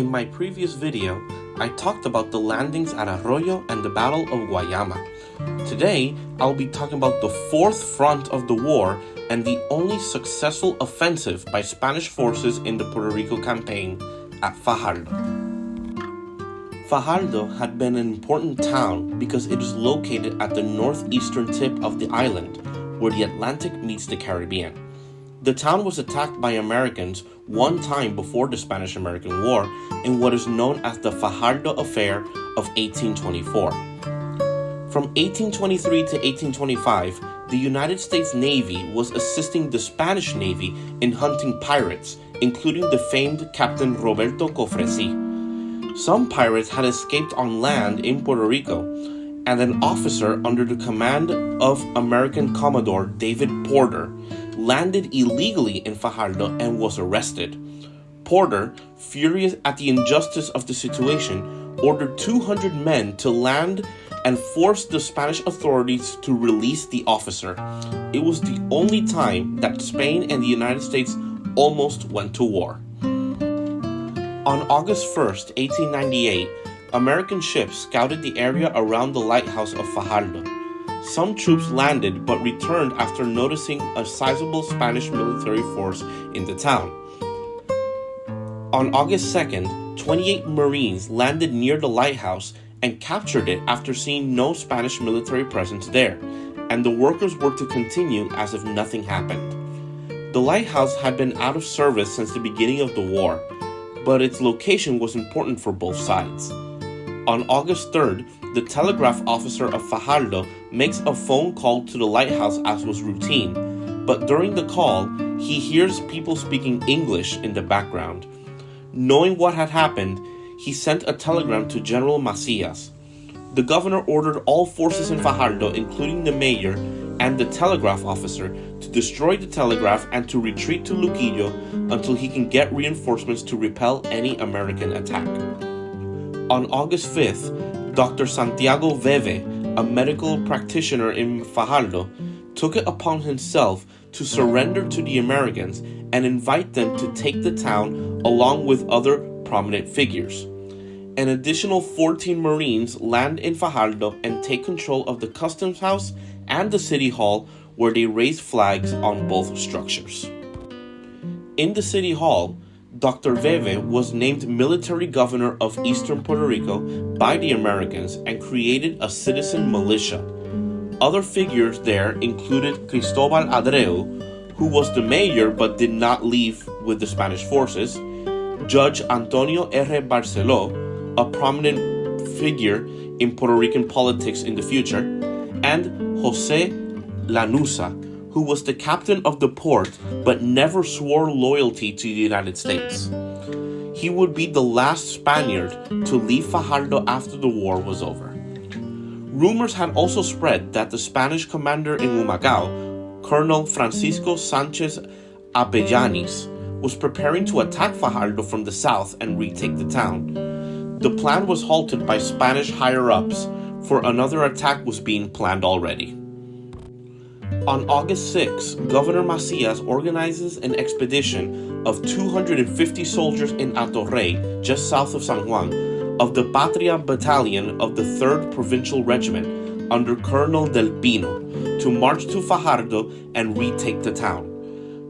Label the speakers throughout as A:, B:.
A: In my previous video, I talked about the landings at Arroyo and the Battle of Guayama. Today, I'll be talking about the fourth front of the war and the only successful offensive by Spanish forces in the Puerto Rico campaign at Fajardo. Fajardo had been an important town because it is located at the northeastern tip of the island, where the Atlantic meets the Caribbean. The town was attacked by Americans one time before the Spanish-American War in what is known as the Fajardo Affair of 1824. From 1823 to 1825, the United States Navy was assisting the Spanish Navy in hunting pirates, including the famed Captain Roberto Cofresi. Some pirates had escaped on land in Puerto Rico, and an officer under the command of American Commodore David Porter landed illegally in Fajardo and was arrested. Porter, furious at the injustice of the situation, ordered 200 men to land and forced the Spanish authorities to release the officer. It was the only time that Spain and the United States almost went to war. On August 1st, 1898, American ships scouted the area around the lighthouse of Fajardo. Some troops landed but returned after noticing a sizable Spanish military force in the town. On August 2nd, 28 Marines landed near the lighthouse and captured it after seeing no Spanish military presence there, and the workers were to continue as if nothing happened. The lighthouse had been out of service since the beginning of the war, but its location was important for both sides. On August 3rd, the telegraph officer of Fajardo makes a phone call to the lighthouse as was routine, but during the call, he hears people speaking English in the background. Knowing what had happened, he sent a telegram to General Macias. The governor ordered all forces in Fajardo, including the mayor and the telegraph officer, to destroy the telegraph and to retreat to Luquillo until he can get reinforcements to repel any American attack. On August 5th, Dr. Santiago Veve, a medical practitioner in Fajardo, took it upon himself to surrender to the Americans and invite them to take the town along with other prominent figures. An additional 14 Marines land in Fajardo and take control of the customs house and the city hall, where they raise flags on both structures. In the city hall, Dr. Veve was named military governor of eastern Puerto Rico by the Americans and created a citizen militia. Other figures there included Cristobal Adreu, who was the mayor but did not leave with the Spanish forces, Judge Antonio R. Barceló, a prominent figure in Puerto Rican politics in the future, and José Lanuza, who was the captain of the port but never swore loyalty to the United States. He would be the last Spaniard to leave Fajardo after the war was over. Rumors had also spread that the Spanish commander in Humacao, Colonel Francisco Sanchez Avellanes, was preparing to attack Fajardo from the south and retake the town. The plan was halted by Spanish higher-ups, for another attack was being planned already. On August 6, Governor Macias organizes an expedition of 250 soldiers in Atorrey, just south of San Juan, of the Patria Battalion of the 3rd Provincial Regiment under Colonel Del Pino to march to Fajardo and retake the town.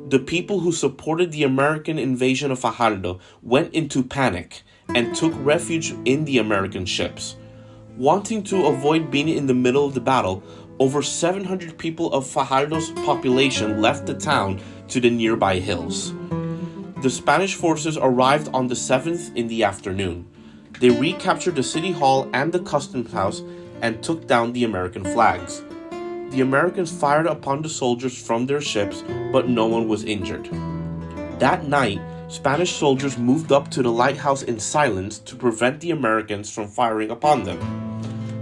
A: The people who supported the American invasion of Fajardo went into panic and took refuge in the American ships. Wanting to avoid being in the middle of the battle, over 700 people of Fajardo's population left the town to the nearby hills. The Spanish forces arrived on the 7th in the afternoon. They recaptured the city hall and the customs house and took down the American flags. The Americans fired upon the soldiers from their ships, but no one was injured. That night, Spanish soldiers moved up to the lighthouse in silence to prevent the Americans from firing upon them.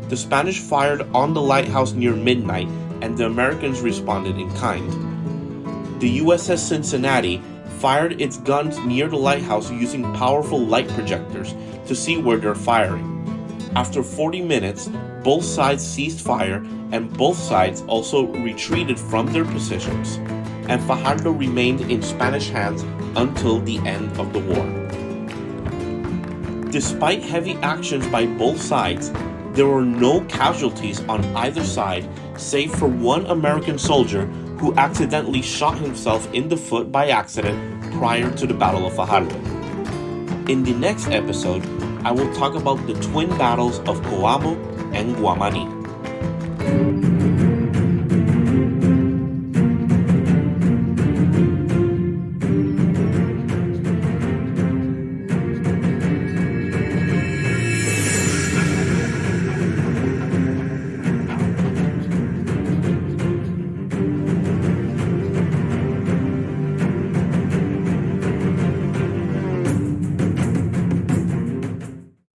A: The Spanish fired on the lighthouse near midnight, and the Americans responded in kind. The USS Cincinnati fired its guns near the lighthouse using powerful light projectors to see where they're firing. After 40 minutes, both sides ceased fire, and both sides also retreated from their positions, and Fajardo remained in Spanish hands until the end of the war. Despite heavy actions by both sides, there were no casualties on either side save for one American soldier who accidentally shot himself in the foot by accident prior to the Battle of Fajardo. In the next episode, I will talk about the twin battles of Coamo and Guamani.